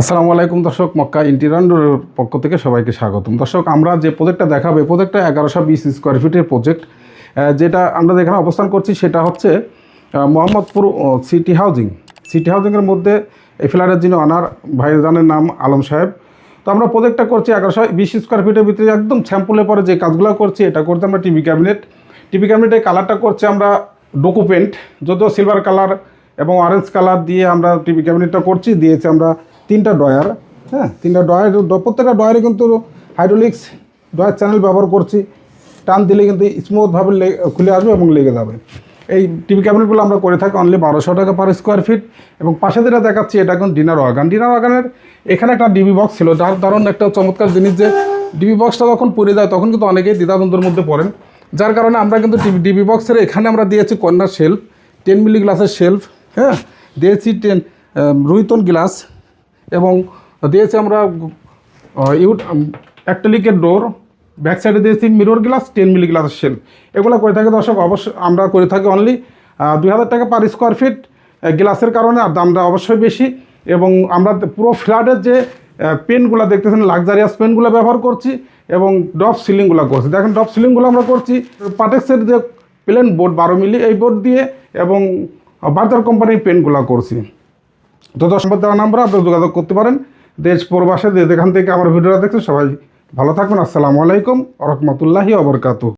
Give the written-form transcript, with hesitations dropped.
আসসালামু আলাইকুম দর্শক, মক্কা ইন্টিরিয়রের পক্ষ থেকে সবাইকে স্বাগতম। দর্শক, আমরা যে প্রজেক্টটা দেখাবো, এই প্রজেক্টটা 1120 স্কোয়ার ফিটের প্রজেক্ট। যেটা আমরা যেখানে অবস্থান করছি সেটা হচ্ছে মোহাম্মদপুর সিটি হাউজিংয়ের মধ্যে এই ফ্ল্যাটের যিনি অনার ভাইজানের নাম আলম সাহেব। তো আমরা প্রজেক্টটা করছি 1120 স্কোয়ার ফিটের ভিতরে, একদম স্যাম্পলে পরে যে কাজগুলো করছি এটা করতে আমরা টিভি ক্যাবিনেটের কালারটা করছে আমরা ডোকো পেন্ট, যদিও সিলভার কালার এবং অরেঞ্জ কালার দিয়ে আমরা টিভি ক্যাবিনেটটা করছি। দিয়েছি আমরা 3টা ডয়ার, হ্যাঁ 3টা ডয়ার, প্রত্যেকটা ডয়ারে কিন্তু হাইড্রোলিক্স ডয়ার চ্যানেল ব্যবহার করছি। টান দিলে কিন্তু স্মুথভাবে খুলে আসবে এবং লেগে যাবে। এই টিভি ক্যাবিনেটগুলো আমরা করে থাকি অনলি 1200 টাকা পার স্কোয়ার ফিট। এবং পাশে যেটা দেখাচ্ছি এটা এখন ডিনার ওয়াগানের এখানে একটা ডিবি বক্স ছিল, যার কারণ একটা চমৎকার জিনিস যে ডিবি বক্সটা যখন পড়ে যায় তখন কিন্তু অনেকেই দ্বিধাদ্বন্দ্বের মধ্যে পড়েন, যার কারণে আমরা কিন্তু ডিবি বক্সের এখানে আমরা দিয়েছি কর্নার শেলফ, 10 মিলি গ্লাসের শেলফ, হ্যাঁ দিয়েছি রুইতন গ্লাস, এবং দিয়েছি আমরা অ্যাক্রিলিকের ডোর, ব্যাক সাইডে দিয়েছি মিরর গ্লাস, 10 মিলি গ্লাসের শেলফ। এগুলো করে থাকি দর্শক, অবশ্যই আমরা করে থাকি অনলি 2000 টাকা পার স্কোয়ার ফিট। গ্লাসের কারণে আর দামটা অবশ্যই বেশি। এবং আমরা পুরো ফ্ল্যাটের যে পেনগুলো দেখতেছেন লাক্সারিয়াস পেনগুলো ব্যবহার করছি এবং ড্রপ সিলিংগুলো করছি। দেখেন ড্রপ সিলিংগুলো আমরা করছি পাটেক্সের যে প্লেন বোর্ড 12 মিলি এই বোর্ড দিয়ে, এবং বার্জার কোম্পানির পেনগুলো করছি। তো সম্পদ দেওয়া নাম্বার আপনারা যোগাযোগ করতে পারেন। দেশ প্রবাসে যেখান থেকে আমার ভিডিওটা দেখছেন সবাই ভালো থাকবেন। আসসালামু আলাইকুম ওয়া রাহমাতুল্লাহি ওয়া বারাকাতুহু।